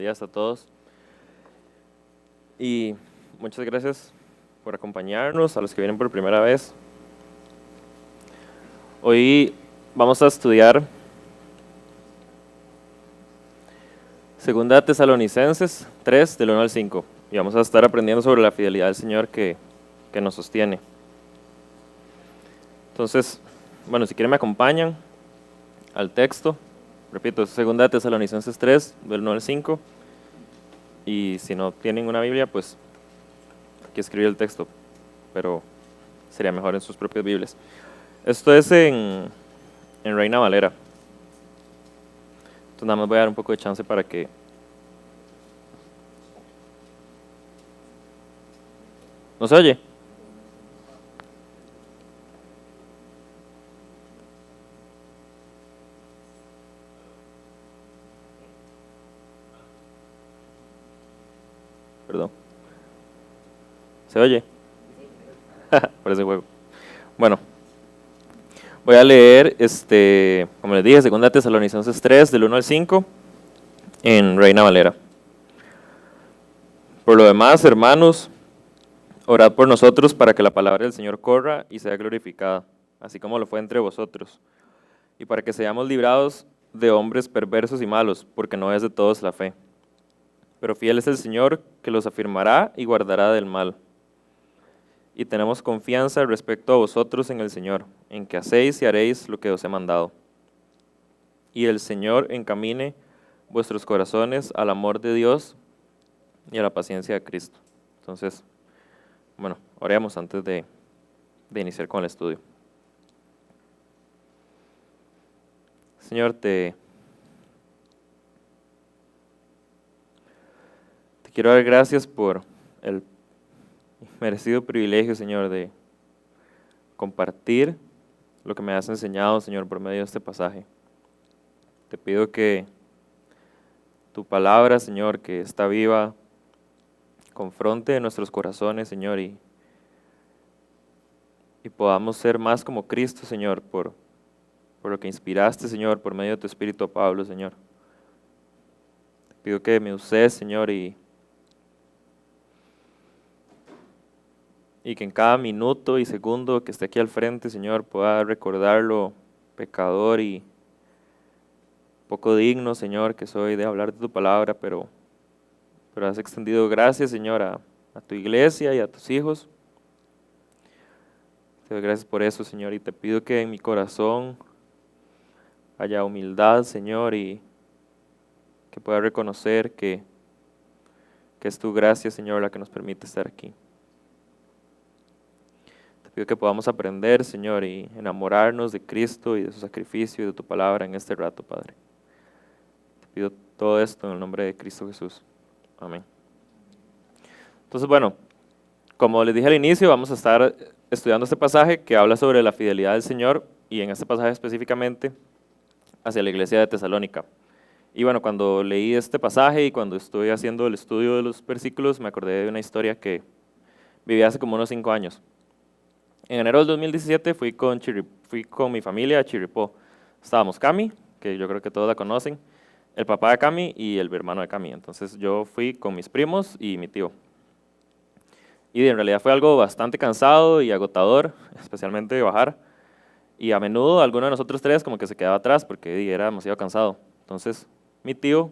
Días a todos y muchas gracias por acompañarnos, a los que vienen por primera vez. Hoy vamos a estudiar Segunda de Tesalonicenses 3, del 1 al 5, y vamos a estar aprendiendo sobre la fidelidad del Señor que nos sostiene. Entonces, bueno, si quieren me acompañan al texto. Repito, Segunda de Tesalonicenses 3, del 1 al 5, y si no tienen una Biblia, pues aquí escribí el texto, pero sería mejor en sus propias Biblias. Esto es en Reina Valera. Entonces nada más voy a dar un poco de chance para que... ¿No se oye? Perdón. ¿Se oye? Parece juego. Bueno, voy a leer, como les dije, 2 Tesalonicenses 3, del 1 al 5, en Reina Valera. Por lo demás, hermanos, orad por nosotros para que la palabra del Señor corra y sea glorificada, así como lo fue entre vosotros, y para que seamos librados de hombres perversos y malos, porque no es de todos la fe. Pero fiel es el Señor, que los afirmará y guardará del mal. Y tenemos confianza respecto a vosotros en el Señor, en que hacéis y haréis lo que os he mandado. Y el Señor encamine vuestros corazones al amor de Dios y a la paciencia de Cristo. Entonces, bueno, oremos antes de iniciar con el estudio. Señor, te quiero dar gracias por el merecido privilegio, Señor, de compartir lo que me has enseñado, Señor, por medio de este pasaje. Te pido que tu palabra, Señor, que está viva, confronte nuestros corazones, Señor, y podamos ser más como Cristo, Señor, por lo que inspiraste, Señor, por medio de tu Espíritu a Pablo, Señor. Te pido que me uses, Señor, y que en cada minuto y segundo que esté aquí al frente, Señor, pueda recordar lo pecador y poco digno, Señor, que soy de hablar de tu palabra, pero has extendido gracias, Señor, a tu iglesia y a tus hijos. Te doy gracias por eso, Señor, y te pido que en mi corazón haya humildad, Señor, y que pueda reconocer que es tu gracia, Señor, la que nos permite estar aquí. Te pido que podamos aprender, Señor, y enamorarnos de Cristo y de su sacrificio y de tu palabra en este rato, Padre. Te pido todo esto en el nombre de Cristo Jesús. Amén. Entonces, bueno, como les dije al inicio, vamos a estar estudiando este pasaje que habla sobre la fidelidad del Señor y en este pasaje específicamente hacia la iglesia de Tesalónica. Y bueno, cuando leí este pasaje y cuando estuve haciendo el estudio de los versículos, me acordé de una historia que viví hace como unos 5 años. En enero del 2017 fui con mi familia a Chirripó. Estábamos Cami, que yo creo que todos la conocen, el papá de Cami y el hermano de Cami. Entonces yo fui con mis primos y mi tío. Y en realidad fue algo bastante cansado y agotador, especialmente bajar. Y a menudo alguno de nosotros tres como que se quedaba atrás porque era demasiado cansado. Entonces mi tío,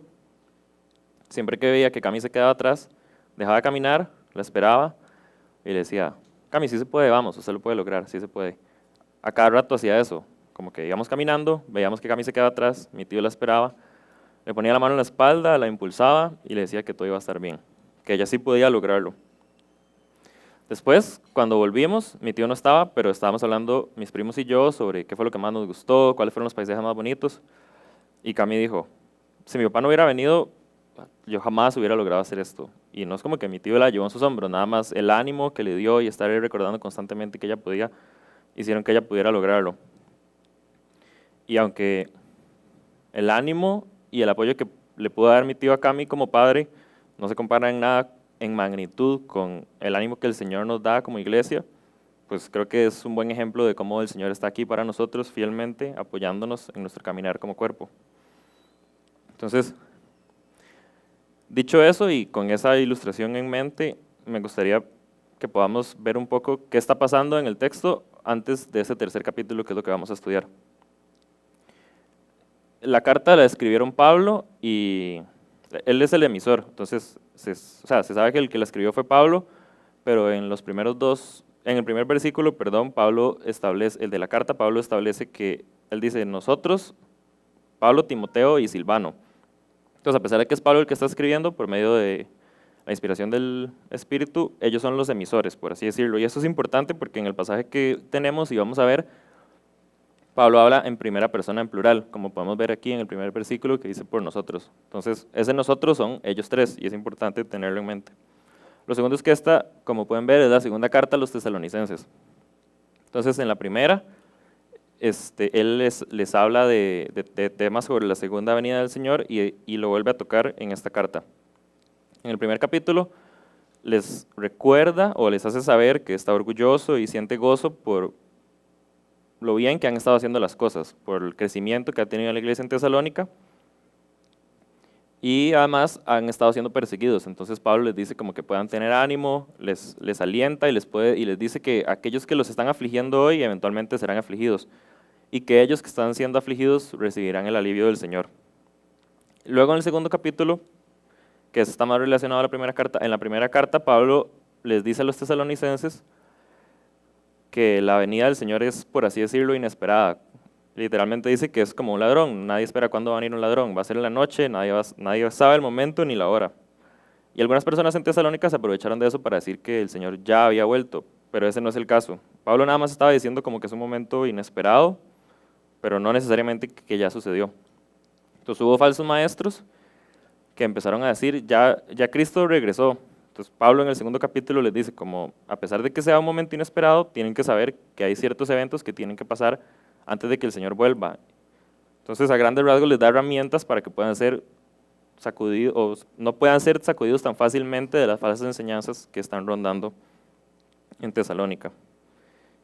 siempre que veía que Cami se quedaba atrás, dejaba de caminar, la esperaba y le decía, Cami, sí se puede, vamos, usted lo puede lograr, sí se puede. A cada rato hacía eso, como que íbamos caminando, veíamos que Cami se quedaba atrás, mi tío la esperaba, le ponía la mano en la espalda, la impulsaba y le decía que todo iba a estar bien, que ella sí podía lograrlo. Después, cuando volvimos, mi tío no estaba, pero estábamos hablando mis primos y yo sobre qué fue lo que más nos gustó, cuáles fueron los paisajes más bonitos, y Cami dijo, si mi papá no hubiera venido, yo jamás hubiera logrado hacer esto. Y no es como que mi tío la llevó en sus hombros, nada más el ánimo que le dio y estar recordando constantemente que ella podía, hicieron que ella pudiera lograrlo. Y aunque el ánimo y el apoyo que le pudo dar mi tío a Cami como padre no se compara en nada en magnitud con el ánimo que el Señor nos da como iglesia, pues creo que es un buen ejemplo de cómo el Señor está aquí para nosotros fielmente, apoyándonos en nuestro caminar como cuerpo. Entonces, Dicho eso y con esa ilustración en mente, me gustaría que podamos ver un poco qué está pasando en el texto antes de ese tercer capítulo, que es lo que vamos a estudiar. La carta la escribieron Pablo y él es el emisor, entonces o sea, se sabe que el que la escribió fue Pablo, pero en los primeros dos, en el primer versículo, perdón, Pablo establece, el de la carta, Pablo establece que él dice nosotros, Pablo, Timoteo y Silvano. Entonces, a pesar de que es Pablo el que está escribiendo por medio de la inspiración del Espíritu, ellos son los emisores, por así decirlo. Y eso es importante porque en el pasaje que tenemos y vamos a ver, Pablo habla en primera persona en plural, como podemos ver aquí en el primer versículo que dice por nosotros. Entonces, ese nosotros son ellos tres y es importante tenerlo en mente. Lo segundo es que esta, como pueden ver, es la segunda carta a los tesalonicenses. Entonces, en la primera, él les habla de temas sobre la segunda venida del Señor y lo vuelve a tocar en esta carta. En el primer capítulo les recuerda o les hace saber que está orgulloso y siente gozo por lo bien que han estado haciendo las cosas, por el crecimiento que ha tenido la iglesia en Tesalónica, y además han estado siendo perseguidos. Entonces Pablo les dice como que puedan tener ánimo, les alienta y les dice que aquellos que los están afligiendo hoy eventualmente serán afligidos, y que ellos que están siendo afligidos recibirán el alivio del Señor. Luego en el segundo capítulo, que está más relacionado a la primera carta, en la primera carta Pablo les dice a los tesalonicenses que la venida del Señor es, por así decirlo, inesperada. Literalmente dice que es como un ladrón, nadie espera cuándo va a venir un ladrón, va a ser en la noche, nadie sabe el momento ni la hora. Y algunas personas en Tesalónica se aprovecharon de eso para decir que el Señor ya había vuelto, pero ese no es el caso. Pablo nada más estaba diciendo como que es un momento inesperado, pero no necesariamente que ya sucedió. Entonces hubo falsos maestros que empezaron a decir, ya Cristo regresó. Entonces Pablo en el segundo capítulo les dice, como a pesar de que sea un momento inesperado, tienen que saber que hay ciertos eventos que tienen que pasar antes de que el Señor vuelva. Entonces a grandes rasgos les da herramientas para que puedan ser sacudidos, o no puedan ser sacudidos tan fácilmente de las falsas enseñanzas que están rondando en Tesalónica.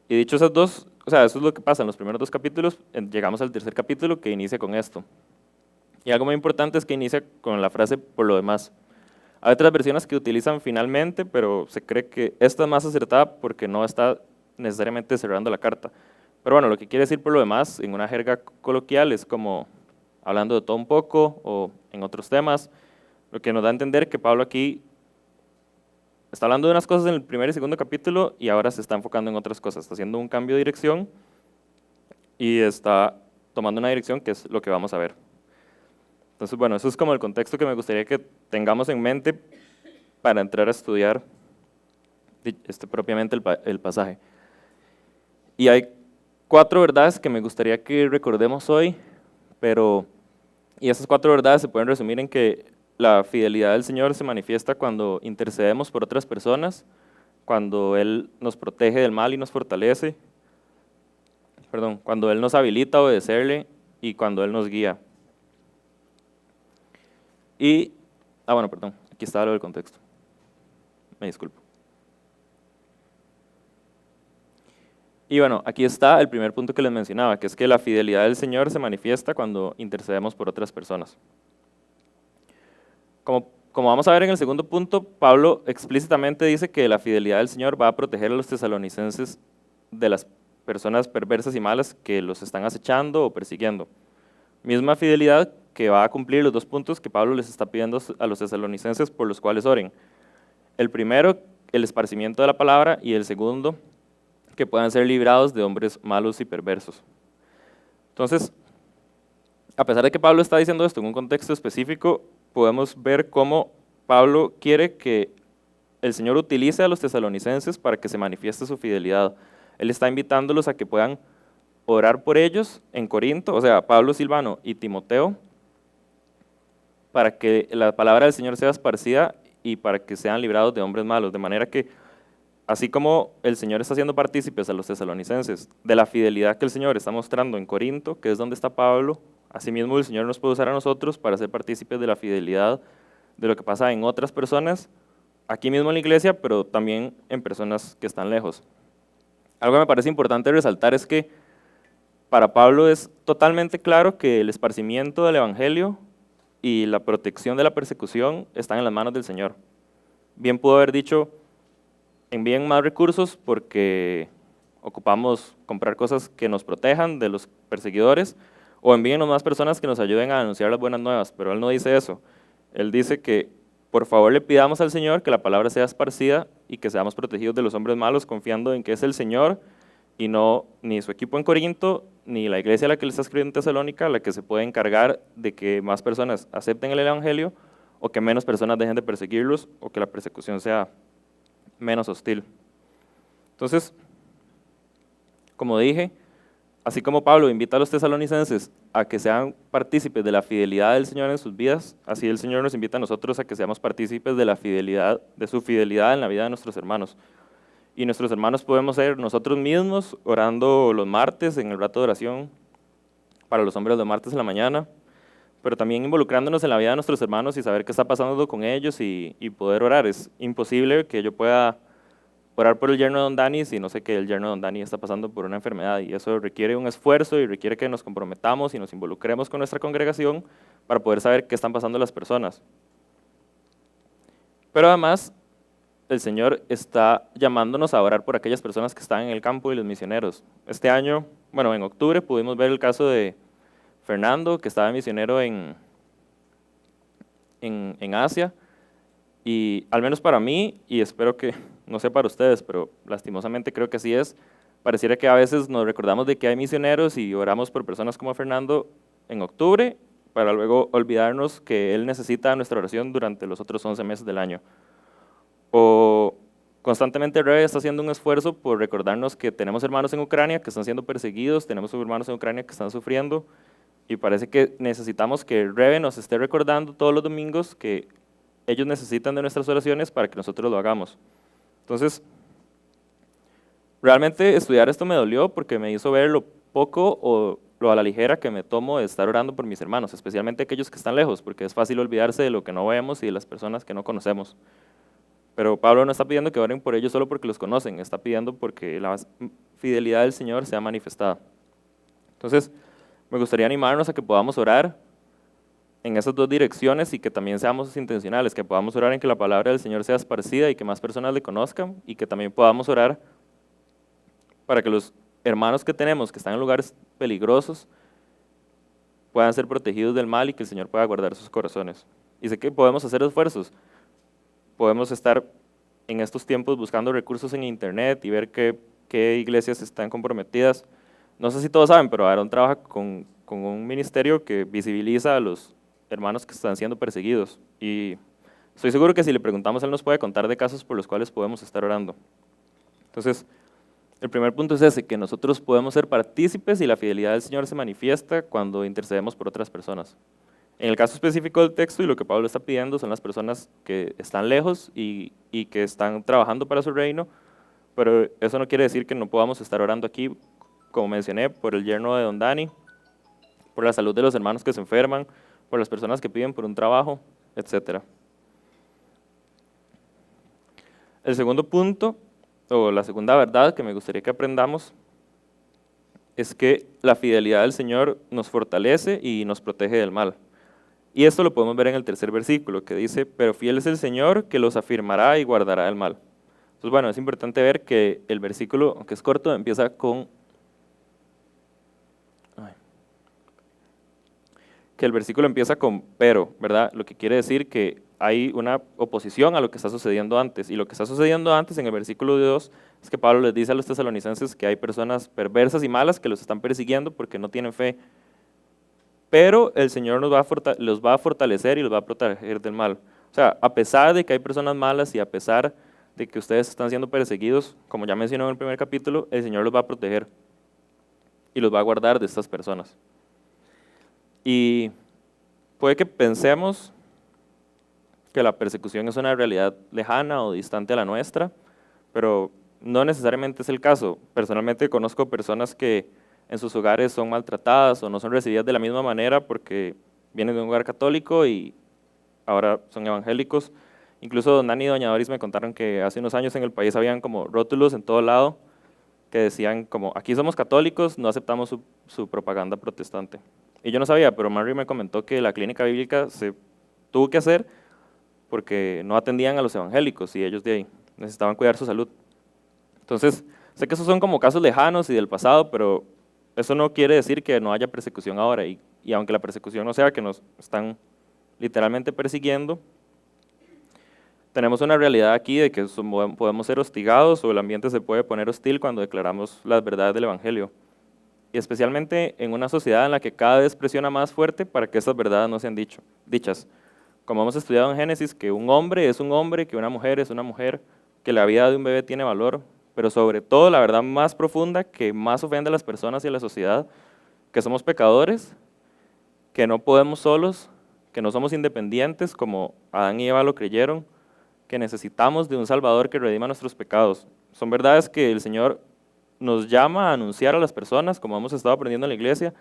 Y dicho esas dos, o sea, eso es lo que pasa en los primeros dos capítulos, llegamos al tercer capítulo que inicia con esto. Y algo muy importante es que inicia con la frase por lo demás. Hay otras versiones que utilizan finalmente, pero se cree que esta es más acertada porque no está necesariamente cerrando la carta. Pero bueno, lo que quiere decir por lo demás, en una jerga coloquial, es como hablando de todo un poco o en otros temas, lo que nos da a entender que Pablo aquí está hablando de unas cosas en el primer y segundo capítulo y ahora se está enfocando en otras cosas, está haciendo un cambio de dirección y está tomando una dirección que es lo que vamos a ver. Entonces, bueno, eso es como el contexto que me gustaría que tengamos en mente para entrar a estudiar propiamente el pasaje. Y hay 4 verdades que me gustaría que recordemos hoy, y esas 4 verdades se pueden resumir en que la fidelidad del Señor se manifiesta cuando intercedemos por otras personas, cuando Él nos protege del mal y nos fortalece, cuando Él nos habilita a obedecerle y cuando Él nos guía. Bueno, perdón, aquí está lo del contexto. Me disculpo. Y bueno, aquí está el primer punto que les mencionaba, que es que la fidelidad del Señor se manifiesta cuando intercedemos por otras personas. Como vamos a ver en el segundo punto, Pablo explícitamente dice que la fidelidad del Señor va a proteger a los tesalonicenses de las personas perversas y malas que los están acechando o persiguiendo. Misma fidelidad que va a cumplir los 2 puntos que Pablo les está pidiendo a los tesalonicenses por los cuales oren. El primero, el esparcimiento de la palabra, y el segundo, que puedan ser librados de hombres malos y perversos. Entonces, a pesar de que Pablo está diciendo esto en un contexto específico, podemos ver cómo Pablo quiere que el Señor utilice a los tesalonicenses para que se manifieste su fidelidad. Él está invitándolos a que puedan orar por ellos en Corinto, o sea, Pablo, Silvano y Timoteo, para que la palabra del Señor sea esparcida y para que sean librados de hombres malos, de manera que así como el Señor está haciendo partícipes a los tesalonicenses de la fidelidad que el Señor está mostrando en Corinto, que es donde está Pablo, asimismo el Señor nos puede usar a nosotros para ser partícipes de la fidelidad de lo que pasa en otras personas, aquí mismo en la iglesia, pero también en personas que están lejos. Algo que me parece importante resaltar es que para Pablo es totalmente claro que el esparcimiento del Evangelio y la protección de la persecución están en las manos del Señor. Bien pudo haber dicho, envíen más recursos porque ocupamos comprar cosas que nos protejan de los perseguidores, o envíenos más personas que nos ayuden a anunciar las buenas nuevas, pero Él no dice eso. Él dice que por favor le pidamos al Señor que la palabra sea esparcida y que seamos protegidos de los hombres malos, confiando en que es el Señor y no ni su equipo en Corinto, ni la iglesia a la que le está escribiendo en Tesalónica, la que se puede encargar de que más personas acepten el evangelio o que menos personas dejen de perseguirlos o que la persecución sea menos hostil. Entonces, como dije, así como Pablo invita a los tesalonicenses a que sean partícipes de la fidelidad del Señor en sus vidas, así el Señor nos invita a nosotros a que seamos partícipes de la fidelidad, de su fidelidad en la vida de nuestros hermanos. Y nuestros hermanos podemos ser nosotros mismos orando los martes en el rato de oración para los hombres de martes en la mañana, pero también involucrándonos en la vida de nuestros hermanos y saber qué está pasando con ellos y poder orar. Es imposible que yo pueda orar por el yerno de don Dani si no sé que el yerno de don Dani está pasando por una enfermedad, y eso requiere un esfuerzo y requiere que nos comprometamos y nos involucremos con nuestra congregación para poder saber qué están pasando las personas. Pero además, el Señor está llamándonos a orar por aquellas personas que están en el campo y los misioneros. Este año, bueno, en octubre pudimos ver el caso de Fernando, que estaba misionero en Asia, y al menos para mí, y espero que no sé para ustedes, pero lastimosamente creo que así es, pareciera que a veces nos recordamos de que hay misioneros y oramos por personas como Fernando en octubre, para luego olvidarnos que él necesita nuestra oración durante los otros 11 meses del año. O constantemente Rebe está haciendo un esfuerzo por recordarnos que tenemos hermanos en Ucrania que están siendo perseguidos, tenemos hermanos en Ucrania que están sufriendo, y parece que necesitamos que Rebe nos esté recordando todos los domingos que ellos necesitan de nuestras oraciones para que nosotros lo hagamos. Entonces, realmente estudiar esto me dolió porque me hizo ver lo poco o lo a la ligera que me tomo de estar orando por mis hermanos, especialmente aquellos que están lejos, porque es fácil olvidarse de lo que no vemos y de las personas que no conocemos. Pero Pablo no está pidiendo que oren por ellos solo porque los conocen, está pidiendo porque la fidelidad del Señor sea manifestada. Entonces, me gustaría animarnos a que podamos orar en esas dos direcciones y que también seamos intencionales, que podamos orar en que la palabra del Señor sea esparcida y que más personas le conozcan, y que también podamos orar para que los hermanos que tenemos que están en lugares peligrosos puedan ser protegidos del mal y que el Señor pueda guardar sus corazones. Y sé que podemos hacer esfuerzos, podemos estar en estos tiempos buscando recursos en internet y ver qué iglesias están comprometidas. No sé si todos saben, pero Aarón trabaja con un ministerio que visibiliza a los hermanos que están siendo perseguidos, y estoy seguro que si le preguntamos, él nos puede contar de casos por los cuales podemos estar orando. Entonces, el primer punto es ese, que nosotros podemos ser partícipes y la fidelidad del Señor se manifiesta cuando intercedemos por otras personas. En el caso específico del texto, y lo que Pablo está pidiendo son las personas que están lejos y que están trabajando para su reino, pero eso no quiere decir que no podamos estar orando aquí, como mencioné, por el yerno de don Dani, por la salud de los hermanos que se enferman, por las personas que piden por un trabajo, etc. El segundo punto, o la segunda verdad que me gustaría que aprendamos, es que la fidelidad del Señor nos fortalece y nos protege del mal. Y esto lo podemos ver en el tercer versículo, que dice, pero fiel es el Señor que los afirmará y guardará del mal. Entonces, bueno, es importante ver que el versículo, aunque es corto, empieza con que el versículo empieza con pero, ¿verdad? Lo que quiere decir que hay una oposición a lo que está sucediendo antes. Y lo que está sucediendo antes en el versículo 2 es que Pablo les dice a los tesalonicenses que hay personas perversas y malas que los están persiguiendo porque no tienen fe. Pero el Señor los va a fortalecer y los va a proteger del mal. O sea, a pesar de que hay personas malas y a pesar de que ustedes están siendo perseguidos, como ya mencioné en el primer capítulo, el Señor los va a proteger y los va a guardar de estas personas. Y puede que pensemos que la persecución es una realidad lejana o distante a la nuestra, pero no necesariamente es el caso. Personalmente conozco personas que en sus hogares son maltratadas o no son recibidas de la misma manera porque vienen de un hogar católico y ahora son evangélicos. Incluso don Dani y doña Doris me contaron que hace unos años en el país habían como rótulos en todo lado que decían como, aquí somos católicos, no aceptamos su propaganda protestante. y yo no sabía, pero Mary me comentó que la clínica bíblica se tuvo que hacer porque no atendían a los evangélicos y ellos de ahí necesitaban cuidar su salud. Entonces, sé que esos son como casos lejanos y del pasado, pero eso no quiere decir que no haya persecución ahora. Y aunque la persecución no sea que nos están literalmente persiguiendo, tenemos una realidad aquí de que podemos ser hostigados o el ambiente se puede poner hostil cuando declaramos las verdades del Evangelio. Y especialmente en una sociedad en la que cada vez presiona más fuerte para que estas verdades no sean dichas. Como hemos estudiado en Génesis, que un hombre es un hombre, que una mujer es una mujer, que la vida de un bebé tiene valor, pero sobre todo la verdad más profunda que más ofende a las personas y a la sociedad, que somos pecadores, que no podemos solos, que no somos independientes como Adán y Eva lo creyeron, que necesitamos de un Salvador que redima nuestros pecados. Son verdades que el Señor nos llama a anunciar a las personas, como hemos estado aprendiendo en la iglesia,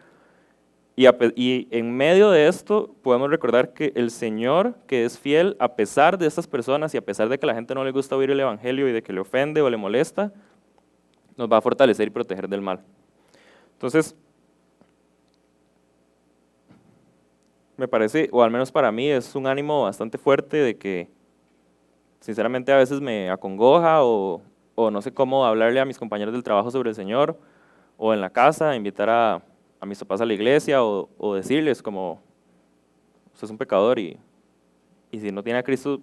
y en medio de esto podemos recordar que el Señor, que es fiel a pesar de estas personas y a pesar de que a la gente no le gusta oír el Evangelio y de que le ofende o le molesta, nos va a fortalecer y proteger del mal. Entonces, me parece, o al menos para mí, es un ánimo bastante fuerte de que sinceramente a veces me acongoja o no sé cómo hablarle a mis compañeros del trabajo sobre el Señor o en la casa, invitar a mis papás a la iglesia o decirles como, usted es un pecador y si no tiene a Cristo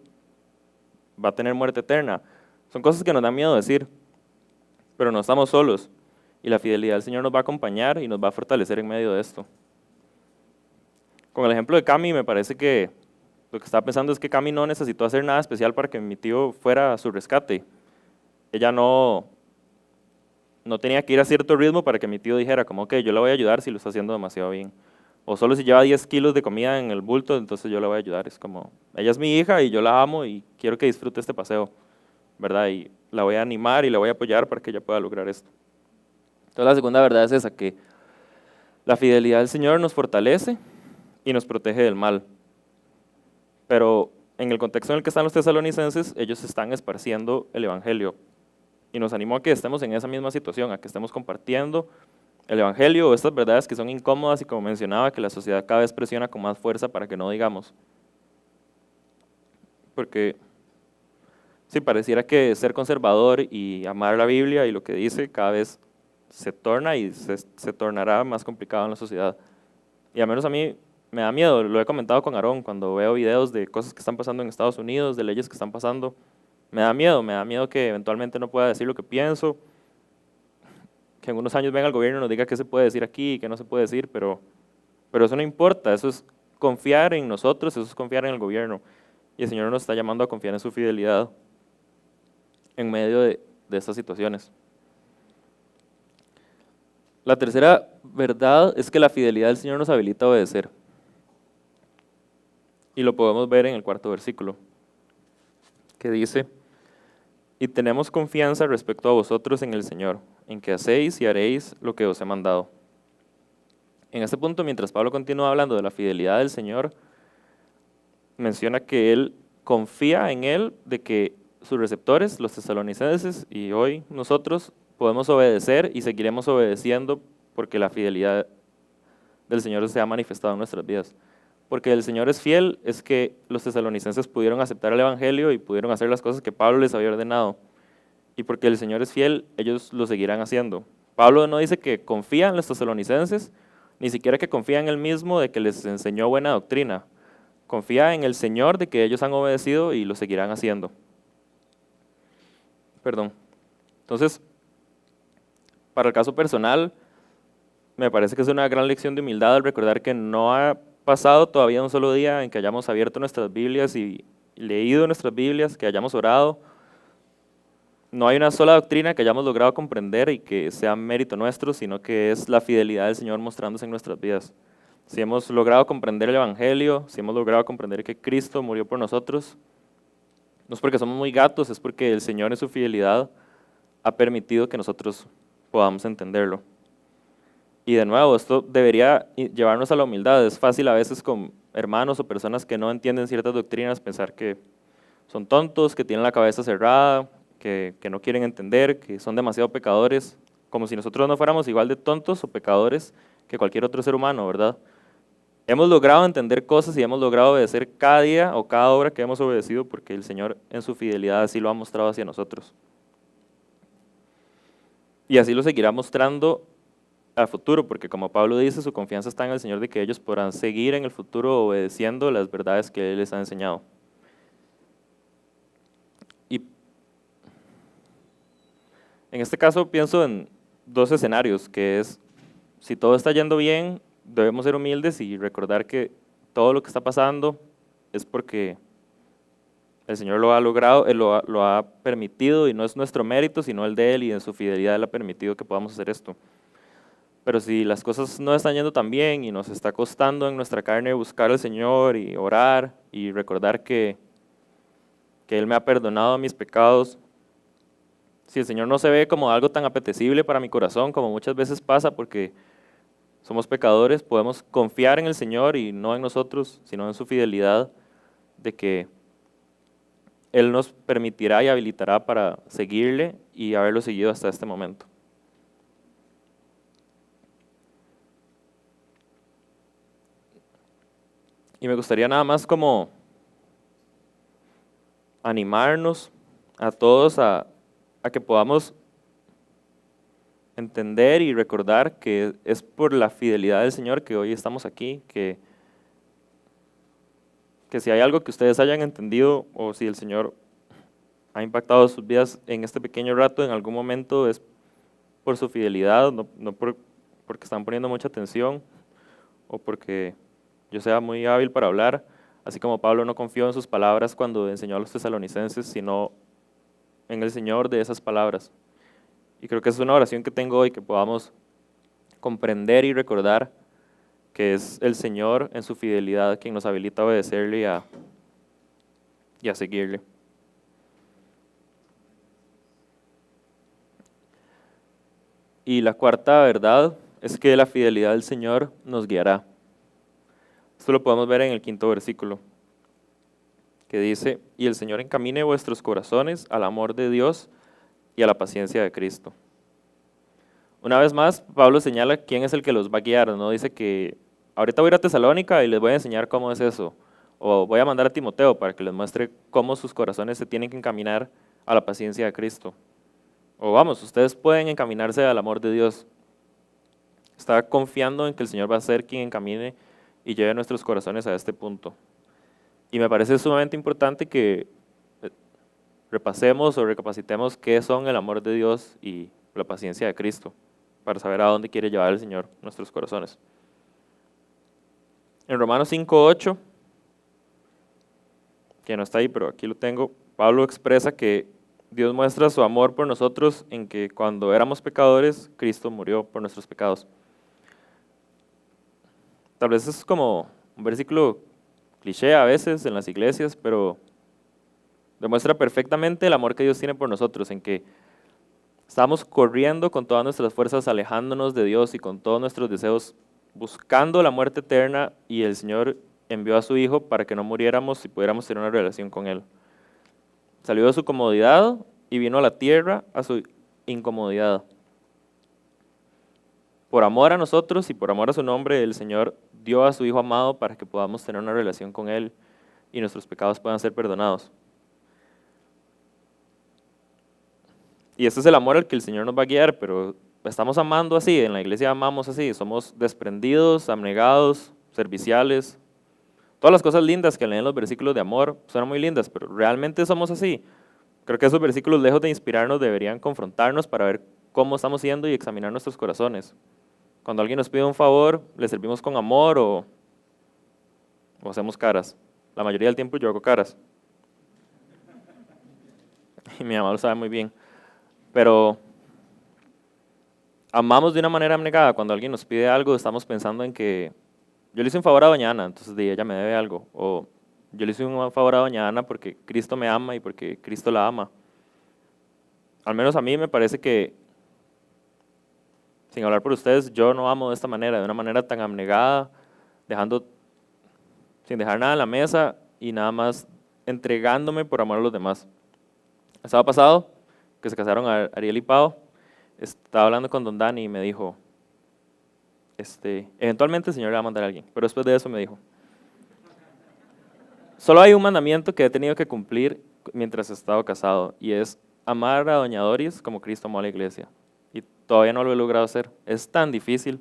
va a tener muerte eterna. Son cosas que nos dan miedo decir, pero no estamos solos y la fidelidad del Señor nos va a acompañar y nos va a fortalecer en medio de esto. Con el ejemplo de Cami, me parece que lo que estaba pensando es que Cami no necesitó hacer nada especial para que mi tío fuera a su rescate. Ella no tenía que ir a cierto ritmo para que mi tío dijera como, ok, yo le voy a ayudar si lo está haciendo demasiado bien. O solo si lleva 10 kilos de comida en el bulto, entonces yo le voy a ayudar. Es como, ella es mi hija y yo la amo y quiero que disfrute este paseo, ¿verdad? Y la voy a animar y la voy a apoyar para que ella pueda lograr esto. Entonces la segunda verdad es esa, que la fidelidad del Señor nos fortalece y nos protege del mal. Pero en el contexto en el que están los tesalonicenses, ellos están esparciendo el Evangelio. Y nos animó a que estemos en esa misma situación, a que estemos compartiendo el Evangelio o estas verdades que son incómodas y como mencionaba, que la sociedad cada vez presiona con más fuerza para que no digamos. Porque sí, pareciera que ser conservador y amar la Biblia y lo que dice cada vez se torna y se tornará más complicado en la sociedad. Y al menos a mí me da miedo, lo he comentado con Aarón, cuando veo videos de cosas que están pasando en Estados Unidos, de leyes que están pasando, me da miedo que eventualmente no pueda decir lo que pienso, que en unos años venga el gobierno y nos diga qué se puede decir aquí y qué no se puede decir, pero eso no importa, eso es confiar en nosotros, eso es confiar en el gobierno. Y el Señor nos está llamando a confiar en su fidelidad en medio de estas situaciones. La tercera verdad es que la fidelidad del Señor nos habilita a obedecer. Y lo podemos ver en el cuarto versículo, que dice, y tenemos confianza respecto a vosotros en el Señor, en que hacéis y haréis lo que os he mandado. En este punto, mientras Pablo continúa hablando de la fidelidad del Señor, menciona que él confía en él de que sus receptores, los tesalonicenses y hoy nosotros, podemos obedecer y seguiremos obedeciendo porque la fidelidad del Señor se ha manifestado en nuestras vidas. Porque el Señor es fiel, es que los tesalonicenses pudieron aceptar el Evangelio y pudieron hacer las cosas que Pablo les había ordenado. Y porque el Señor es fiel, ellos lo seguirán haciendo. Pablo no dice que confía en los tesalonicenses, ni siquiera que confía en él mismo de que les enseñó buena doctrina. Confía en el Señor de que ellos han obedecido y lo seguirán haciendo. Perdón. Entonces, para el caso personal, me parece que es una gran lección de humildad al recordar que no ha pasado todavía un solo día en que hayamos abierto nuestras Biblias y leído nuestras Biblias, que hayamos orado. No hay una sola doctrina que hayamos logrado comprender y que sea mérito nuestro, sino que es la fidelidad del Señor mostrándose en nuestras vidas. Si hemos logrado comprender el Evangelio, si hemos logrado comprender que Cristo murió por nosotros, no es porque somos muy gatos, es porque el Señor en su fidelidad ha permitido que nosotros podamos entenderlo. Y de nuevo, esto debería llevarnos a la humildad. Es fácil a veces con hermanos o personas que no entienden ciertas doctrinas pensar que son tontos, que tienen la cabeza cerrada, que no quieren entender, que son demasiado pecadores, como si nosotros no fuéramos igual de tontos o pecadores que cualquier otro ser humano, ¿verdad? hemos logrado entender cosas y hemos logrado obedecer cada día o cada obra que hemos obedecido porque el Señor en su fidelidad así lo ha mostrado hacia nosotros. Y así lo seguirá mostrando al futuro, porque como Pablo dice, su confianza está en el Señor de que ellos podrán seguir en el futuro obedeciendo las verdades que Él les ha enseñado. Y en este caso pienso en dos escenarios, que es, si todo está yendo bien, debemos ser humildes y recordar que todo lo que está pasando es porque el Señor lo ha logrado, Él lo ha permitido y no es nuestro mérito, sino el de Él y en su fidelidad Él ha permitido que podamos hacer esto. Pero si las cosas no están yendo tan bien y nos está costando en nuestra carne buscar al Señor y orar y recordar que Él me ha perdonado mis pecados, si el Señor no se ve como algo tan apetecible para mi corazón como muchas veces pasa porque somos pecadores, podemos confiar en el Señor y no en nosotros, sino en su fidelidad de que Él nos permitirá y habilitará para seguirle y haberlo seguido hasta este momento. Y me gustaría nada más como animarnos a todos a que podamos entender y recordar que es por la fidelidad del Señor que hoy estamos aquí, que si hay algo que ustedes hayan entendido o si el Señor ha impactado sus vidas en este pequeño rato, en algún momento es por su fidelidad, no porque están poniendo mucha atención o porque yo sea muy hábil para hablar, así como Pablo no confió en sus palabras cuando enseñó a los tesalonicenses, sino en el Señor de esas palabras. Y creo que es una oración que tengo hoy, que podamos comprender y recordar que es el Señor en su fidelidad quien nos habilita a obedecerle y a seguirle. Y la cuarta verdad es que la fidelidad del Señor nos guiará. Esto lo podemos ver en el 5º versículo, que dice, y el Señor encamine vuestros corazones al amor de Dios y a la paciencia de Cristo. Una vez más, Pablo señala quién es el que los va a guiar, no dice que ahorita voy a ir a Tesalónica y les voy a enseñar cómo es eso, o voy a mandar a Timoteo para que les muestre cómo sus corazones se tienen que encaminar a la paciencia de Cristo. O vamos, ustedes pueden encaminarse al amor de Dios. Está confiando en que el Señor va a ser quien encamine y lleve nuestros corazones a este punto. Y me parece sumamente importante que repasemos o recapacitemos qué son el amor de Dios y la paciencia de Cristo, para saber a dónde quiere llevar el Señor nuestros corazones. En Romanos 5:8, que no está ahí, pero aquí lo tengo, Pablo expresa que Dios muestra su amor por nosotros en que cuando éramos pecadores, Cristo murió por nuestros pecados. Tal vez es como un versículo cliché a veces en las iglesias, pero demuestra perfectamente el amor que Dios tiene por nosotros, en que estamos corriendo con todas nuestras fuerzas, alejándonos de Dios y con todos nuestros deseos, buscando la muerte eterna, y el Señor envió a su Hijo para que no muriéramos y pudiéramos tener una relación con Él. Salió de su comodidad y vino a la tierra a su incomodidad. Por amor a nosotros y por amor a su nombre, el Señor dio a su Hijo amado para que podamos tener una relación con Él y nuestros pecados puedan ser perdonados. Y ese es el amor al que el Señor nos va a guiar, pero estamos amando así, en la iglesia amamos así, somos desprendidos, abnegados, serviciales. Todas las cosas lindas que leen los versículos de amor suenan muy lindas, pero ¿realmente somos así? Creo que esos versículos, lejos de inspirarnos, deberían confrontarnos para ver cómo estamos siendo y examinar nuestros corazones. Cuando alguien nos pide un favor, ¿le servimos con amor o hacemos caras? La mayoría del tiempo yo hago caras. Y mi mamá lo sabe muy bien. Pero amamos de una manera abnegada. Cuando alguien nos pide algo, estamos pensando en que yo le hice un favor a doña Ana, entonces ella me debe algo. O yo le hice un favor a doña Ana porque Cristo me ama y porque Cristo la ama. Al menos a mí me parece que, sin hablar por ustedes, yo no amo de esta manera, de una manera tan abnegada, sin dejar nada en la mesa y nada más entregándome por amor a los demás. El sábado pasado, que se casaron Ariel y Pau, estaba hablando con don Dani y me dijo, eventualmente el Señor le va a mandar a alguien, pero después de eso me dijo, solo hay un mandamiento que he tenido que cumplir mientras he estado casado, y es amar a doña Doris como Cristo amó a la iglesia. Y todavía no lo he logrado hacer. Es tan difícil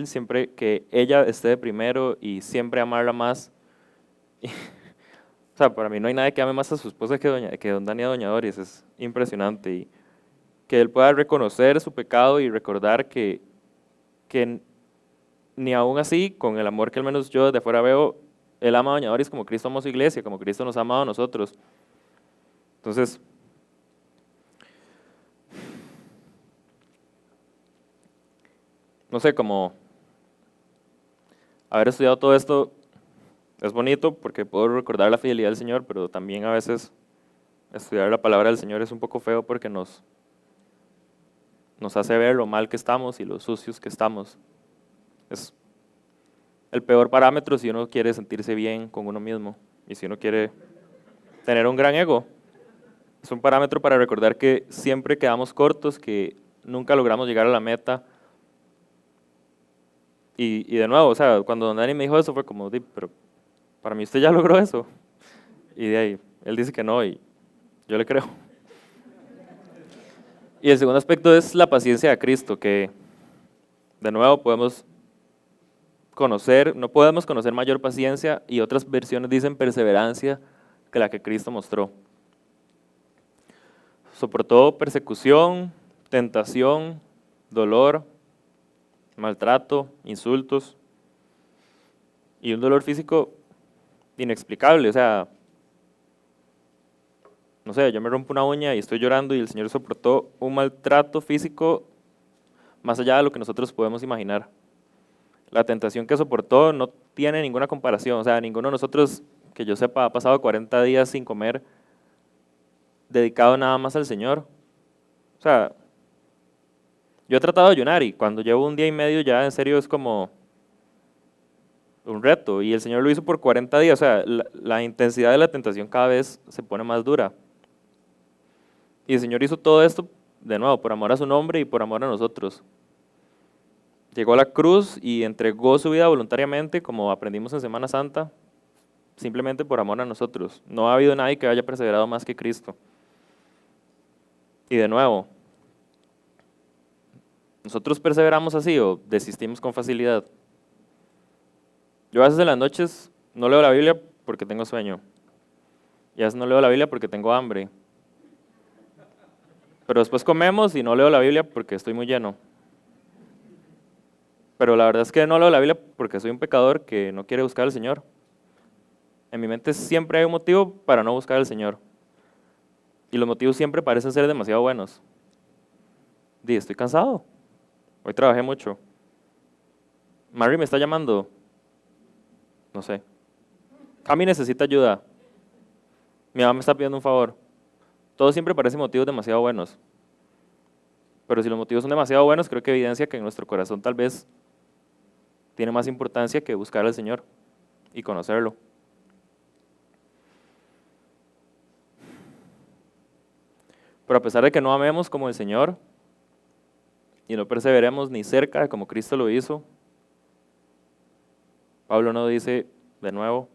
siempre que ella esté de primero y siempre amarla más. O sea, para mí no hay nadie que ame más a su esposa que don Dani a doña Doris. Es impresionante. Y que él pueda reconocer su pecado y recordar que ni aún así, con el amor que al menos yo desde afuera veo, él ama a doña Doris como Cristo amó a su iglesia, como Cristo nos ha amado a nosotros. Entonces, no sé, como haber estudiado todo esto es bonito porque puedo recordar la fidelidad del Señor, pero también a veces estudiar la palabra del Señor es un poco feo porque nos hace ver lo mal que estamos y lo sucios que estamos. Es el peor parámetro si uno quiere sentirse bien con uno mismo y si uno quiere tener un gran ego. Es un parámetro para recordar que siempre quedamos cortos, que nunca logramos llegar a la meta. Y de nuevo, o sea, cuando don Dani me dijo eso fue como, pero para mí usted ya logró eso. Y de ahí, él dice que no y yo le creo. Y el segundo aspecto es la paciencia de Cristo, que de nuevo podemos conocer, no podemos conocer mayor paciencia y otras versiones dicen perseverancia que la que Cristo mostró. Soportó persecución, tentación, dolor, maltrato, insultos y un dolor físico inexplicable. O sea, no sé, yo me rompo una uña y estoy llorando y el Señor soportó un maltrato físico más allá de lo que nosotros podemos imaginar. La tentación que soportó no tiene ninguna comparación. O sea, ninguno de nosotros, que yo sepa, ha pasado 40 días sin comer dedicado nada más al Señor. O sea, yo he tratado de ayunar y cuando llevo un día y medio ya en serio es como un reto. Y el Señor lo hizo por 40 días. O sea, la intensidad de la tentación cada vez se pone más dura. Y el Señor hizo todo esto, de nuevo, por amor a su nombre y por amor a nosotros. Llegó a la cruz y entregó su vida voluntariamente, como aprendimos en Semana Santa, simplemente por amor a nosotros. No ha habido nadie que haya perseverado más que Cristo. Y de nuevo, ¿nosotros perseveramos así o desistimos con facilidad? Yo a veces en las noches no leo la Biblia porque tengo sueño. Y a veces no leo la Biblia porque tengo hambre. Pero después comemos y no leo la Biblia porque estoy muy lleno. Pero la verdad es que no leo la Biblia porque soy un pecador que no quiere buscar al Señor. En mi mente siempre hay un motivo para no buscar al Señor. Y los motivos siempre parecen ser demasiado buenos. Estoy cansado. Hoy trabajé mucho. Mary me está llamando. No sé. Cami necesita ayuda. Mi mamá me está pidiendo un favor. Todo siempre parece motivos demasiado buenos. Pero si los motivos son demasiado buenos, creo que evidencia que en nuestro corazón tal vez tiene más importancia que buscar al Señor y conocerlo. Pero a pesar de que no amemos como el Señor y no perseveremos ni cerca de como Cristo lo hizo, Pablo no dice de nuevo,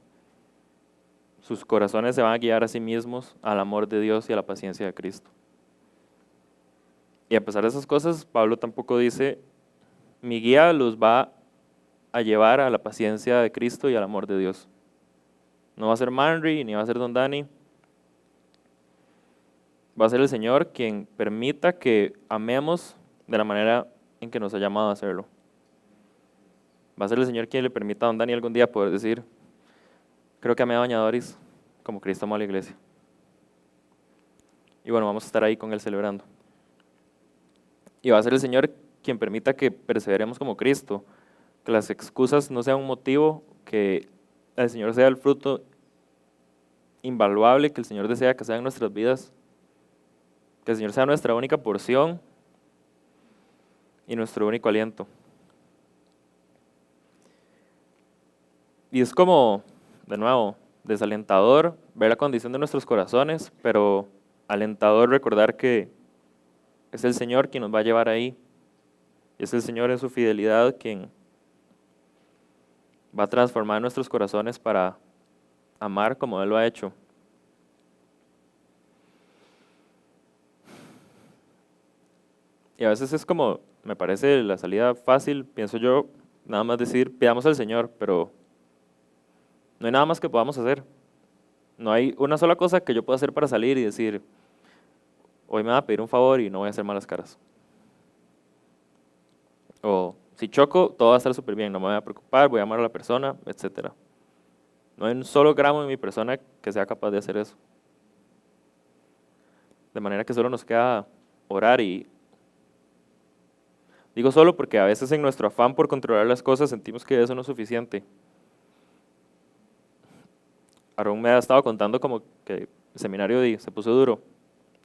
sus corazones se van a guiar a sí mismos al amor de Dios y a la paciencia de Cristo. Y a pesar de esas cosas, Pablo tampoco dice, mi guía los va a llevar a la paciencia de Cristo y al amor de Dios. No va a ser Manry, ni va a ser Don Dani. Va a ser el Señor quien permita que amemos de la manera en que nos ha llamado a hacerlo. Va a ser el Señor quien le permita a Don Dani algún día poder decir, creo que amé a doña Doris como Cristo amó a la iglesia. Y bueno, vamos a estar ahí con Él celebrando. Y va a ser el Señor quien permita que perseveremos como Cristo, que las excusas no sean un motivo, que el Señor sea el fruto invaluable que el Señor desea que sea en nuestras vidas, que el Señor sea nuestra única porción y nuestro único aliento. Y es como, de nuevo, desalentador ver la condición de nuestros corazones, pero alentador recordar que es el Señor quien nos va a llevar ahí. Y es el Señor en su fidelidad quien va a transformar nuestros corazones para amar como Él lo ha hecho. Y a veces es como, me parece la salida fácil, pienso yo, nada más decir, pidamos al Señor, pero no hay nada más que podamos hacer. No hay una sola cosa que yo pueda hacer para salir y decir, hoy me va a pedir un favor y no voy a hacer malas caras. O si choco, todo va a estar súper bien, no me voy a preocupar, voy a amar a la persona, etc. No hay un solo gramo en mi persona que sea capaz de hacer eso. De manera que solo nos queda orar y digo solo porque a veces en nuestro afán por controlar las cosas sentimos que eso no es suficiente. Aarón me ha estado contando como que el seminario se puso duro.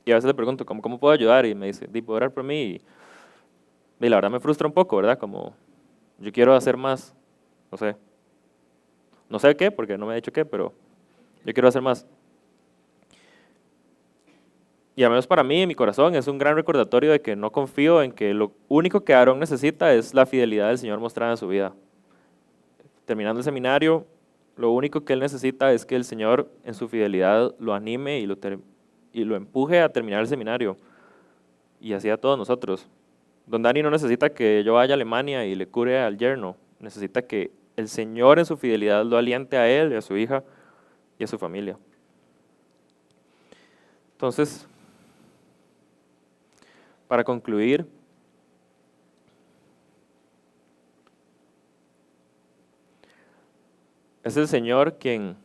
Y a veces le pregunto, ¿cómo puedo ayudar? Y me dice, ¿puedo orar por mí? Y la verdad me frustra un poco, ¿verdad? Como yo quiero hacer más, no sé. No sé qué, porque no me ha dicho qué, pero yo quiero hacer más. Y al menos para mí, en mi corazón, es un gran recordatorio de que no confío en que lo único que Aarón necesita es la fidelidad del Señor mostrada en su vida. Terminando el seminario, lo único que él necesita es que el Señor en su fidelidad lo anime y lo empuje a terminar el seminario. Y así a todos nosotros. Don Dani no necesita que yo vaya a Alemania y le cure al yerno. Necesita que el Señor en su fidelidad lo aliente a él y a su hija y a su familia. Entonces, para concluir, es el Señor quien,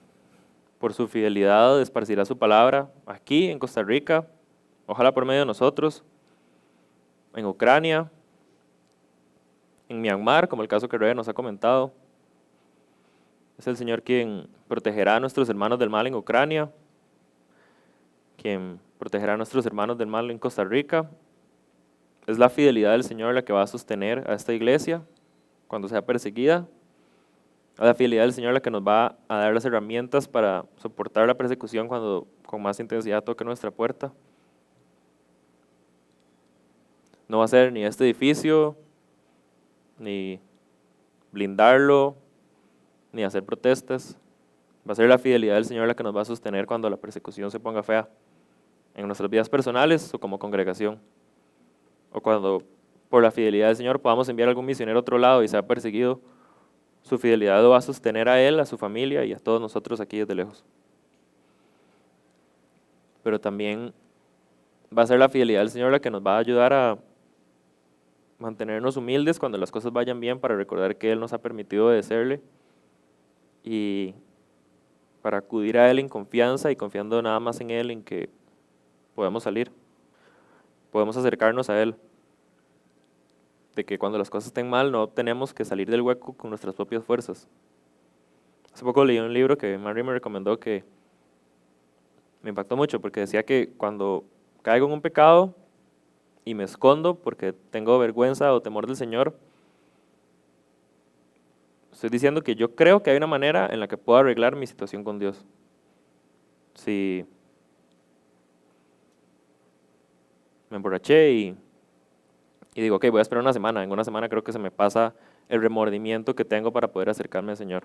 por su fidelidad, esparcirá su palabra aquí en Costa Rica, ojalá por medio de nosotros, en Ucrania, en Myanmar, como el caso que Rebe nos ha comentado. Es el Señor quien protegerá a nuestros hermanos del mal en Ucrania, quien protegerá a nuestros hermanos del mal en Costa Rica. Es la fidelidad del Señor la que va a sostener a esta iglesia cuando sea perseguida. Es la fidelidad del Señor la que nos va a dar las herramientas para soportar la persecución cuando con más intensidad toque nuestra puerta. No va a ser ni este edificio, ni blindarlo, ni hacer protestas. Va a ser la fidelidad del Señor la que nos va a sostener cuando la persecución se ponga fea en nuestras vidas personales o como congregación. O cuando por la fidelidad del Señor podamos enviar a algún misionero a otro lado y sea perseguido, su fidelidad lo va a sostener a él, a su familia y a todos nosotros aquí desde lejos. Pero también va a ser la fidelidad del Señor la que nos va a ayudar a mantenernos humildes cuando las cosas vayan bien, para recordar que Él nos ha permitido obedecerle y para acudir a Él en confianza y confiando nada más en Él, en que podemos salir, podemos acercarnos a Él. De que cuando las cosas estén mal no tenemos que salir del hueco con nuestras propias fuerzas. Hace poco leí un libro que Mary me recomendó que me impactó mucho porque decía que cuando caigo en un pecado y me escondo porque tengo vergüenza o temor del Señor, estoy diciendo que yo creo que hay una manera en la que puedo arreglar mi situación con Dios. Si me emborraché y digo, ok, voy a esperar una semana. En una semana creo que se me pasa el remordimiento que tengo para poder acercarme al Señor.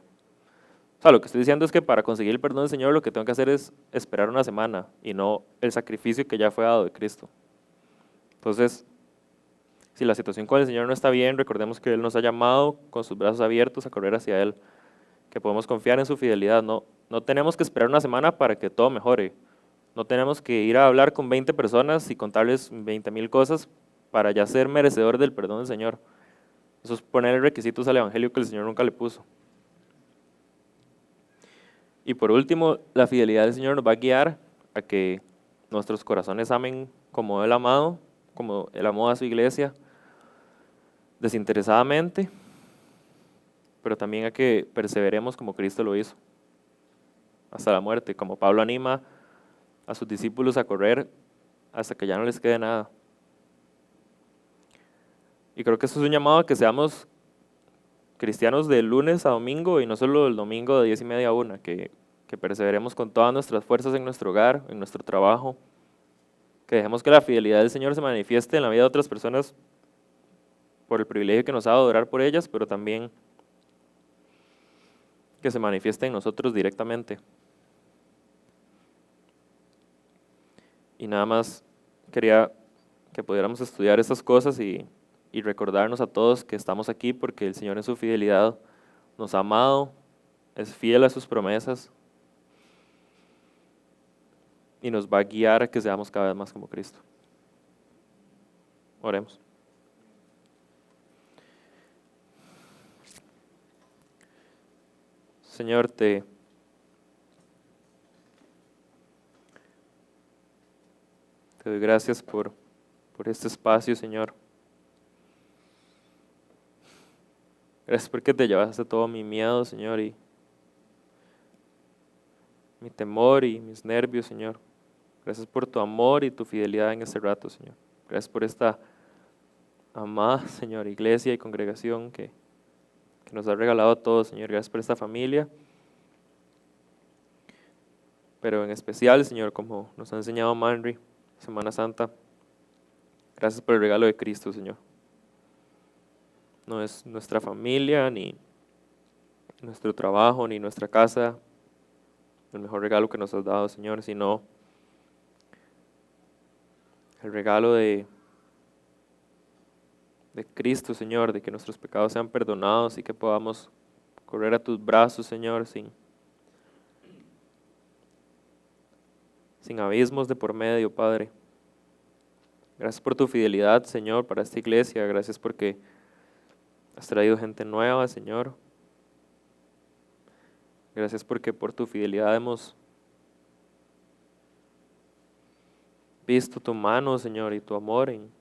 O sea, lo que estoy diciendo es que para conseguir el perdón del Señor lo que tengo que hacer es esperar una semana y no el sacrificio que ya fue dado de Cristo. Entonces, si la situación con el Señor no está bien, recordemos que Él nos ha llamado con sus brazos abiertos a correr hacia Él, que podemos confiar en su fidelidad. No tenemos que esperar una semana para que todo mejore. No tenemos que ir a hablar con 20 personas y contarles 20,000 cosas para ya ser merecedor del perdón del Señor. Eso es poner requisitos al Evangelio que el Señor nunca le puso. Y por último, la fidelidad del Señor nos va a guiar a que nuestros corazones amen como Él amado, como Él amó a su iglesia, desinteresadamente, pero también a que perseveremos como Cristo lo hizo, hasta la muerte, como Pablo anima a sus discípulos a correr hasta que ya no les quede nada. Y creo que eso es un llamado a que seamos cristianos de lunes a domingo y no solo el domingo de 10:30 a 1, que perseveremos con todas nuestras fuerzas en nuestro hogar, en nuestro trabajo, que dejemos que la fidelidad del Señor se manifieste en la vida de otras personas por el privilegio que nos ha dado de orar por ellas, pero también que se manifieste en nosotros directamente. Y nada más quería que pudiéramos estudiar estas cosas y recordarnos a todos que estamos aquí porque el Señor en su fidelidad nos ha amado, es fiel a sus promesas y nos va a guiar a que seamos cada vez más como Cristo. Oremos. Señor, te doy gracias por este espacio, Señor. Gracias porque te llevaste todo mi miedo, Señor, y mi temor y mis nervios, Señor. Gracias por tu amor y tu fidelidad en este rato, Señor. Gracias por esta amada, Señor, iglesia y congregación que nos ha regalado a todos, Señor. Gracias por esta familia. Pero en especial, Señor, como nos ha enseñado Manri, Semana Santa, gracias por el regalo de Cristo, Señor. No es nuestra familia, ni nuestro trabajo, ni nuestra casa, el mejor regalo que nos has dado, Señor, sino el regalo de Cristo, Señor, de que nuestros pecados sean perdonados y que podamos correr a tus brazos, Señor, sin abismos de por medio, Padre. Gracias por tu fidelidad, Señor, para esta iglesia. Gracias porque has traído gente nueva, Señor. Gracias porque por tu fidelidad hemos visto tu mano, Señor, y tu amor en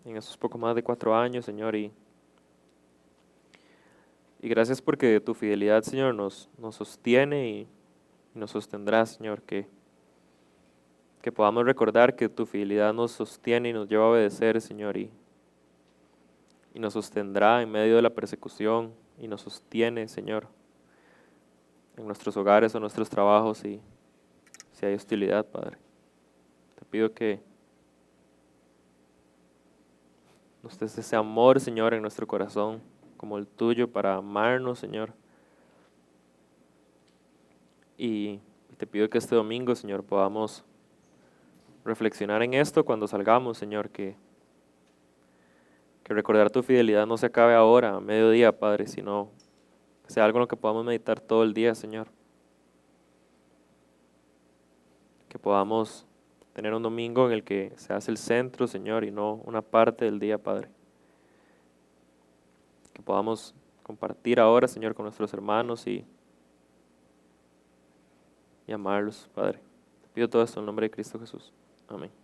esos poco más de 4 años, Señor. Y gracias porque tu fidelidad, Señor, nos sostiene y nos sostendrá, Señor. Que podamos recordar que tu fidelidad nos sostiene y nos lleva a obedecer, Señor. Y nos sostendrá en medio de la persecución y nos sostiene, Señor, en nuestros hogares o nuestros trabajos y si hay hostilidad, Padre. Te pido que nos des ese amor, Señor, en nuestro corazón, como el tuyo, para amarnos, Señor. Y te pido que este domingo, Señor, podamos reflexionar en esto cuando salgamos, Señor, que recordar tu fidelidad no se acabe ahora, a mediodía, Padre, sino que sea algo en lo que podamos meditar todo el día, Señor. Que podamos tener un domingo en el que se hace el centro, Señor, y no una parte del día, Padre. Que podamos compartir ahora, Señor, con nuestros hermanos y amarlos, Padre. Te pido todo esto en el nombre de Cristo Jesús. Amén.